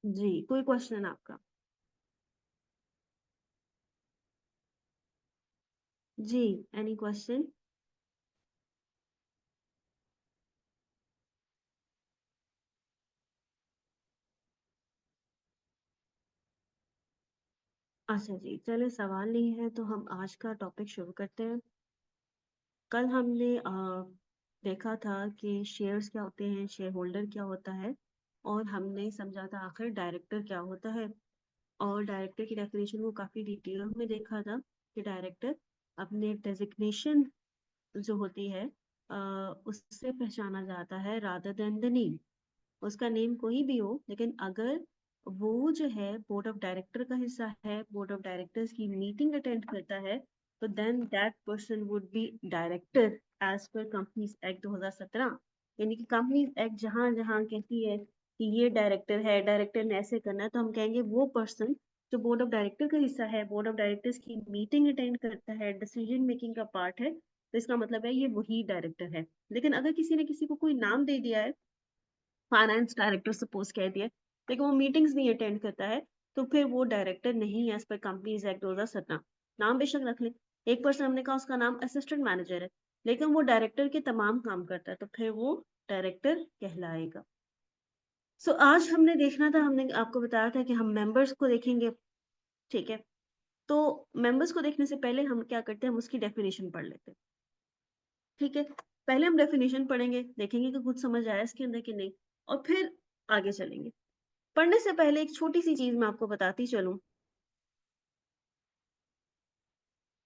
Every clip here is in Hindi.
जी, कोई क्वेश्चन आपका? जी, एनी क्वेश्चन? अच्छा जी, चलिए सवाल नहीं है तो हम आज का टॉपिक शुरू करते हैं। कल हमने देखा था कि शेयर्स क्या होते हैं, शेयर होल्डर क्या होता है और हमने समझा था आखिर डायरेक्टर क्या होता है। और डायरेक्टर की डेफिनेशन को काफ़ी डिटेल में देखा था कि डायरेक्टर अपने डेजिग्नेशन जो होती है अ, उससे पहचाना जाता है रादर देन द नेम। उसका नेम कोई भी हो लेकिन अगर वो जो है बोर्ड ऑफ डायरेक्टर का हिस्सा है, बोर्ड ऑफ डायरेक्टर्स की मीटिंग अटेंड करता है, तो then that person would be director as per companies act 2017। यानी कि कंपनीज एक्ट जहां जहां कहती है कि ये डायरेक्टर है, डायरेक्टर ने ऐसे करना है, तो हम कहेंगे वो पर्सन जो बोर्ड ऑफ डायरेक्टर का हिस्सा है, बोर्ड ऑफ डायरेक्टर्स की मीटिंग अटेंड करता है, डिसीजन मेकिंग का पार्ट है, तो इसका मतलब है ये वही डायरेक्टर है। लेकिन अगर किसी ने किसी को कोई नाम दे दिया है, फाइनेंस डायरेक्टर सपोज कह दिया, लेकिन वो मीटिंग्स नहीं अटेंड करता है, तो फिर वो डायरेक्टर नहीं है एज पर कंपनीज एक्ट 2017। नाम बेशक रख ले, एक पर्सन हमने कहा उसका नाम असिस्टेंट मैनेजर है, लेकिन वो डायरेक्टर के तमाम काम करता है, तो फिर वो डायरेक्टर कहलाएगा। सो आज हमने देखना था, हमने आपको बताया था कि हम मेंबर्स को देखेंगे। ठीक है, तो मेंबर्स को देखने से पहले हम क्या करते हैं, हम उसकी डेफिनेशन पढ़ लेते हैं। ठीक है, पहले हम डेफिनेशन पढ़ेंगे, देखेंगे कि कुछ समझ आया इसके अंदर कि नहीं, और फिर आगे चलेंगे। पढ़ने से पहले एक छोटी सी चीज मैं आपको बताती चलूं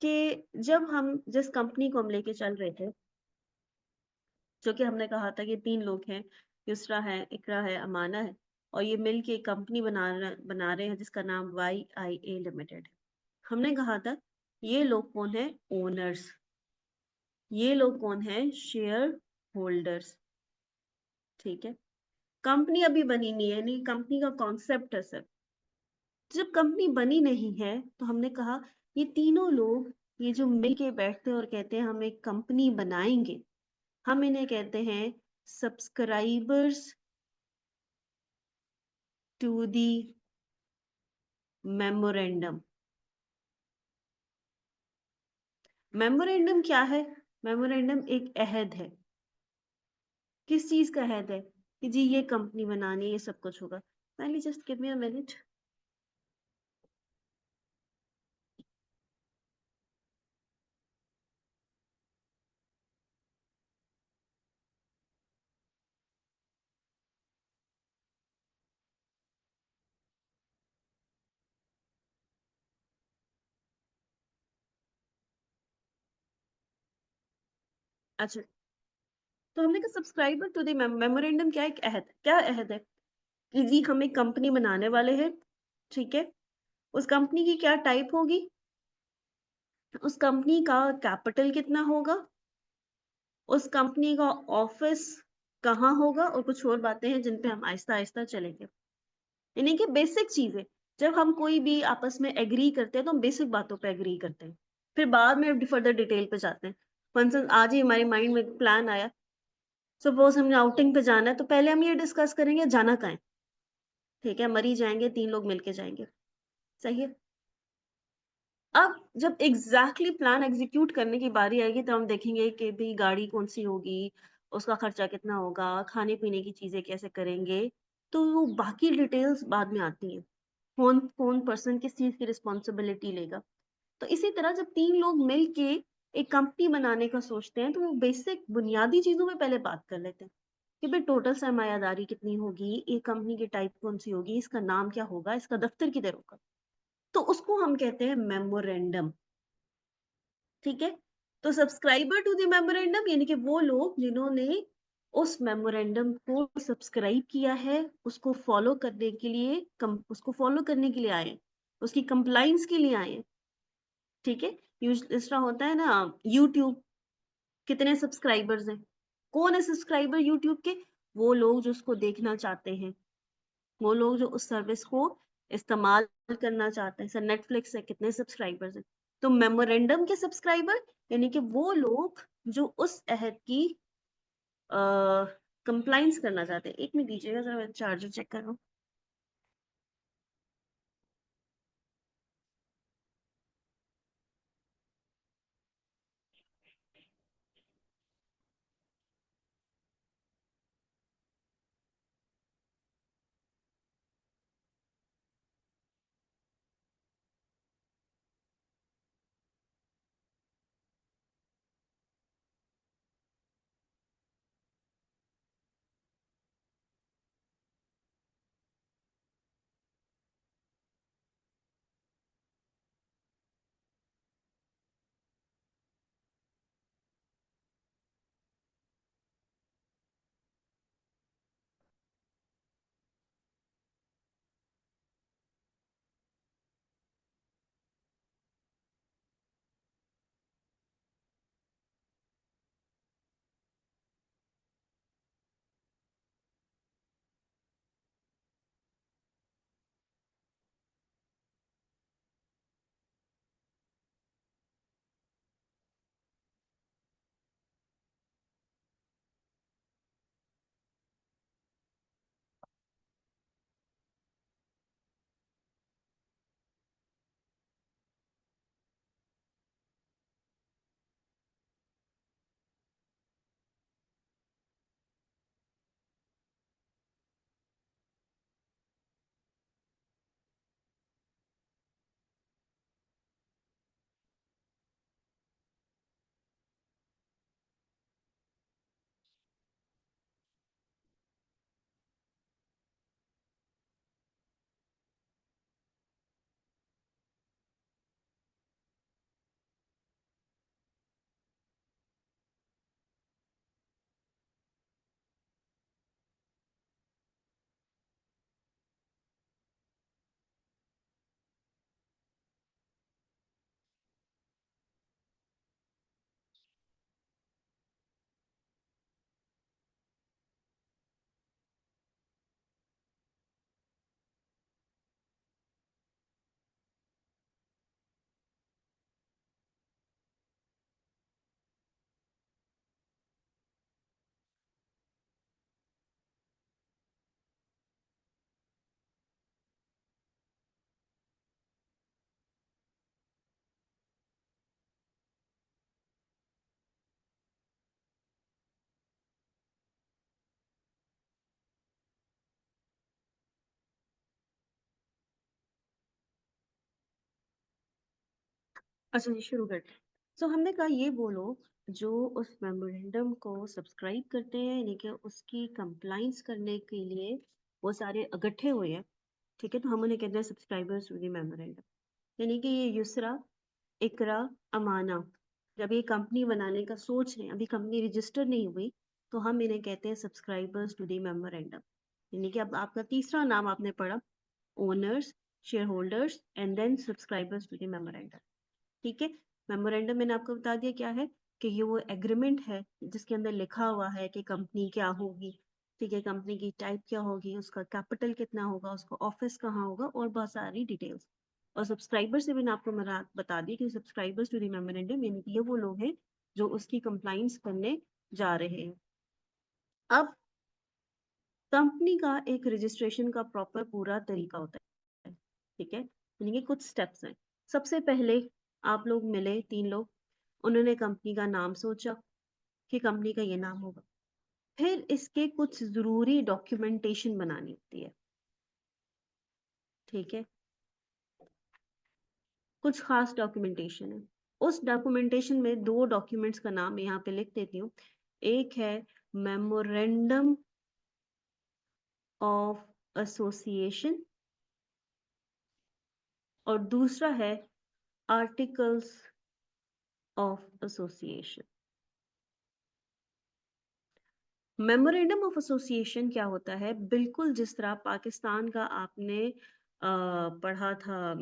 कि जब हम जिस कंपनी को हम लेके चल रहे थे, जो कि हमने कहा था कि 3 लोग हैं, युसरा है, इकरा है, अमाना है, और ये मिल के एक कंपनी बना रहे हैं जिसका नाम YIA लिमिटेड है। हमने कहा था ये लोग कौन है, ओनर्स। ये लोग कौन है, शेयर होल्डर्स। ठीक है, कंपनी अभी बनी नहीं है, यानी कंपनी का कॉन्सेप्ट है सर। जब कंपनी बनी नहीं है तो हमने कहा ये तीनों लोग, ये जो मिल के बैठते हैं और कहते हैं हम एक कंपनी बनाएंगे, हम इन्हें कहते हैं subscribers to the memorandum. Memorandum क्या है? मेमोरेंडम एक अहद है। किस चीज का अहद है? कि जी ये कंपनी बनानी है, ये सब कुछ होगा। पहले just give me a minute. अच्छा, तो हमने कहा सब्सक्राइबर टू द मेमोरेंडम क्या है? एक अहद, क्या अहद है? कि जी हम एक कंपनी बनाने वाले हैं। ठीक है, उस कंपनी की क्या टाइप होगी, उस कंपनी का कैपिटल कितना होगा, उस कंपनी का ऑफिस कहाँ होगा, और कुछ और बातें हैं जिन पे हम आहिस्ता आहिस्ता चलेंगे। यानी कि बेसिक चीजें, जब हम कोई भी आपस में एग्री करते हैं तो हम बेसिक बातों पे एग्री करते हैं, फिर बाद में फर्दर डिटेल पे जाते हैं। फॉर इंस्टेंस आज ही हमारे माइंड में एक प्लान आया, सपोज हमने आउटिंग पे जाना है, तो पहले हम ये डिस्कस करेंगे जाना कहाँ है। ठीक है, मरी जाएंगे, 3 लोग मिलके जाएंगे। सही है। अब जब एग्जैक्टली प्लान एग्जीक्यूट करने की बारी आएगी तो हम देखेंगे कि भाई गाड़ी कौन सी होगी, उसका खर्चा कितना होगा, खाने पीने की चीजें कैसे करेंगे, तो वो बाकी डिटेल्स बाद में आती हैं। कौन कौन पर्सन किस चीज की रिस्पॉन्सिबिलिटी लेगा। तो इसी तरह जब 3 लोग मिलके एक कंपनी बनाने का सोचते हैं तो वो बेसिक बुनियादी चीजों में पहले बात कर लेते हैं कि भाई टोटल सरमायादारी कितनी होगी, एक कंपनी की टाइप कौन सी होगी, इसका नाम क्या होगा, इसका दफ्तर किधर होगा। तो उसको हम कहते हैं मेमोरेंडम। ठीक है, तो सब्सक्राइबर टू द मेमोरेंडम यानी कि वो लोग जिन्होंने उस मेमोरेंडम को सब्सक्राइब किया है, उसको फॉलो करने के लिए उसको फॉलो करने के लिए आए हैं, उसकी कंप्लाइंस के लिए आए हैं। ठीक है, इस तरह होता है ना, यूट्यूब कितने सब्सक्राइबर्स हैं, कौन है सब्सक्राइबर यूट्यूब के? वो लोग जो उसको देखना चाहते हैं, वो लोग जो उस सर्विस को इस्तेमाल करना चाहते हैं। सर नेटफ्लिक्स है, कितने सब्सक्राइबर्स हैं? तो मेमोरेंडम के सब्सक्राइबर यानी कि वो लोग जो उस अहद की कंप्लाइंस करना चाहते हैं। एक मिनट दीजिएगा, जरा मैं चार्जर चेक कर रहा हूँ। अच्छा जी, शुरू करते हैं। सो हमने कहा ये वो लोग जो उस मेमोरेंडम को सब्सक्राइब करते हैं, यानी कि उसकी कंप्लाइंस करने के लिए वो सारे इकट्ठे हुए हैं, ठीक है? तो हम उन्हें कहते हैं सब्सक्राइबर्स टू द मेमोरेंडम। यानी कि ये युसरा, इकरा, अमाना जब ये कंपनी बनाने का सोच रहे हैं, अभी कंपनी रजिस्टर नहीं हुई, तो हम इन्हें कहते हैं सब्सक्राइबर्स टू द मेमोरेंडम। यानी कि अब आपका तीसरा नाम आपने पढ़ा, owners, shareholders and then subscribers to the memorandum. ठीक है? मेमोरेंडम मैंने आपको बता दिया क्या है, कि ये वो एग्रीमेंट है जिसके अंदर लिखा हुआ है कि कंपनी क्या होगी, ठीक है? कंपनी की टाइप क्या होगी, उसका कैपिटल कितना होगा, उसका ऑफिस कहाँ होगा और बहुत सारी डिटेल्स। और सब्सक्राइबर से भी मैंने आपको बता दी कि सब्सक्राइबर्स टू द मेमोरेंडम यानी कि ये वो लोग हैं जो उसकी कंप्लाइंस करने जा रहे हैं। अब कंपनी का एक रजिस्ट्रेशन का प्रॉपर पूरा तरीका होता है, ठीक है? यानी कि कुछ स्टेप्स हैं। सबसे पहले आप लोग मिले, 3 लोग, उन्होंने कंपनी का नाम सोचा कि कंपनी का ये नाम होगा। फिर इसके कुछ ज़रूरी डॉक्यूमेंटेशन बनानी होती है, ठीक है? कुछ खास डॉक्यूमेंटेशन है। उस डॉक्यूमेंटेशन में 2 डॉक्यूमेंट्स का नाम मैं यहाँ पे लिख देती हूँ। एक है मेमोरेंडम ऑफ एसोसिएशन और दूसरा है articles of association. Memorandum of association क्या होता है, बिल्कुल जिस तरह पाकिस्तान का आपने पढ़ा था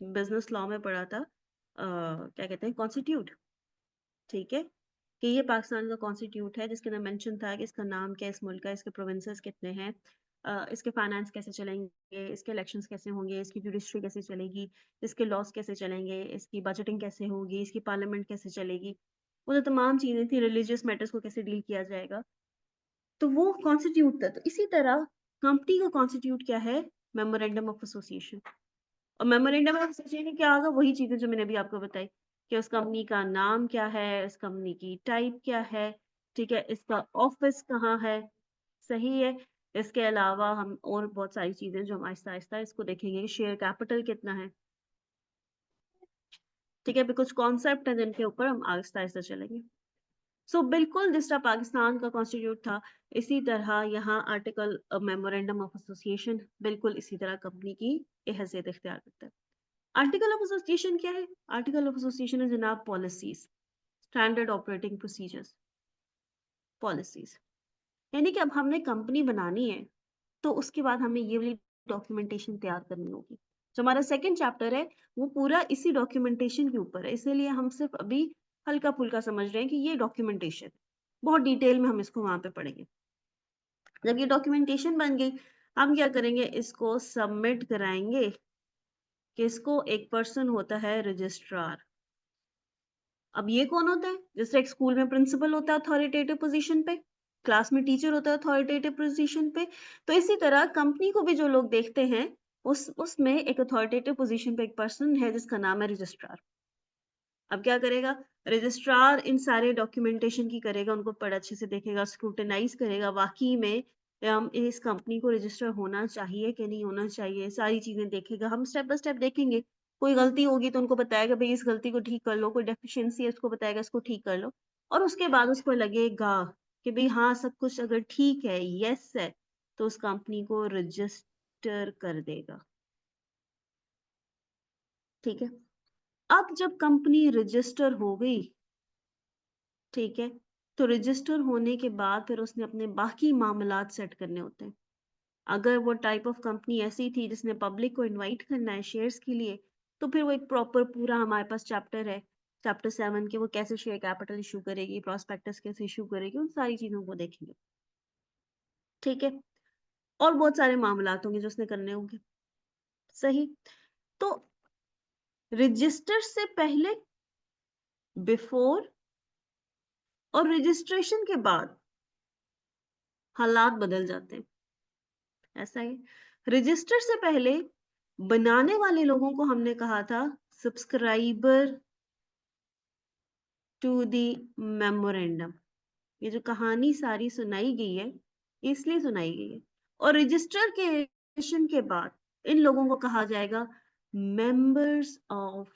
बिजनेस लॉ में पढ़ा था, क्या कहते हैं, कॉन्स्टिट्यूट, ठीक है? कि ये पाकिस्तान का कॉन्स्टिट्यूट है जिसके अंदर मेंशन था कि इसका नाम क्या है, इस मुल्क का, इसके प्रोविंसेस कितने हैं, इसके फाइनेंस कैसे चलेंगे, इसके इलेक्शंस कैसे होंगे, इसकी जुडिशरी कैसे चलेगी, इसके लॉस कैसे चलेंगे, इसकी बजटिंग कैसे होगी, इसकी पार्लियामेंट कैसे चलेगी, वो जो तमाम चीजें थी, रिलीजियस मैटर्स को कैसे डील किया जाएगा, तो वो कॉन्स्टिट्यूट था। तो इसी तरह कंपनी का कॉन्स्टिट्यूट क्या है, मेमोरेंडम ऑफ एसोसिएशन। और मेमोरेंडम ऑफ एसोसिएशन क्या होगा, वही चीजें जो मैंने अभी आपको बताई, कि उस कंपनी का नाम क्या है, उस कंपनी की टाइप क्या है, ठीक है, इसका ऑफिस कहाँ है, सही है। इसके अलावा हम और बहुत सारी चीजें जो हम आहिस्ता आहिस्ता इसको देखेंगे, शेयर कैपिटल कितना है, ठीक है, भी कुछ कॉन्सेप्ट है जिनके ऊपर हम आहिस्ता आहिस्ता चलेंगे। सो बिल्कुल जिस तरह पाकिस्तान का कॉन्स्टिट्यूट था, इसी तरह यहाँ आर्टिकल मेमोरेंडम ऑफ एसोसिएशन बिल्कुल इसी तरह कंपनी की हैसियत इख्तियार करता है। आर्टिकल ऑफ एसोसिएशन क्या है? आर्टिकल ऑफ एसोसिएशन है जनाब policies, standard operating procedures, policies. यानी कि अब हमने कंपनी बनानी है, तो उसके बाद हमें ये वाली डॉक्यूमेंटेशन तैयार करनी होगी। जो हमारा सेकंड चैप्टर है, वो पूरा इसी डॉक्यूमेंटेशन के ऊपर है, इसीलिए हम सिर्फ अभी हल्का फुल्का समझ रहे हैं कि ये डॉक्यूमेंटेशन, बहुत डिटेल में हम इसको वहां पे पढ़ेंगे। जब ये डॉक्यूमेंटेशन बन गई, हम क्या करेंगे, इसको सबमिट कराएंगे किसको, एक पर्सन होता है रजिस्ट्रार। अब ये कौन होता है, जैसे एक स्कूल में प्रिंसिपल होता है अथॉरिटेटिव पोजीशन पे, क्लास में टीचर होता है अथॉरिटेटिव पोजीशन पे, तो इसी तरह कंपनी को भी जो लोग देखते हैं, उसमें एक अथॉरिटेटिव पोजीशन पे एक पर्सन है जिसका नाम है रजिस्ट्रार। अब क्या करेगा, रजिस्ट्रार इन सारे डॉक्यूमेंटेशन की करेगा, उनको पढ़ अच्छे से देखेगा, स्क्रूटनाइज करेगा, वाकई में इस कंपनी को रजिस्टर होना चाहिए कि नहीं होना चाहिए, सारी चीजें देखेगा। हम स्टेप बाय स्टेप देखेंगे, कोई गलती होगी तो उनको बताएगा भाई इस गलती को ठीक कर लो, कोई डेफिशिएंसी है उसको बताएगा इसको ठीक कर लो, और उसके बाद उसको लगेगा कि भाई हाँ सब कुछ अगर ठीक है, यस है, तो उस कंपनी को रजिस्टर कर देगा, ठीक है? अब जब कंपनी रजिस्टर हो गई, ठीक है, तो रजिस्टर होने के बाद फिर उसने अपने बाकी मामलात सेट करने होते हैं। अगर वो टाइप ऑफ कंपनी ऐसी थी जिसने पब्लिक को इनवाइट करना है शेयर्स के लिए, तो फिर वो एक प्रॉपर पूरा हमारे पास चैप्टर है, चैप्टर 7 के, वो कैसे शेयर कैपिटल इशू करेगी, प्रोस्पेक्टस कैसे इशू करेगी, उन सारी चीजों को देखेंगे, ठीक है? और बहुत सारे मामलात होंगे जो उसने करने होंगे, सही। तो रजिस्टर से पहले, बिफोर और रजिस्ट्रेशन के बाद हालात बदल जाते हैं, ऐसा है। रजिस्टर से पहले बनाने वाले लोगों को हमने कहा था सब्सक्राइबर टू द मेमोरेंडम। ये जो कहानी सारी सुनाई गई है, इसलिए सुनाई गई है। और रजिस्टर के creation के बाद इन लोगों को कहा जाएगा मेंबर्स ऑफ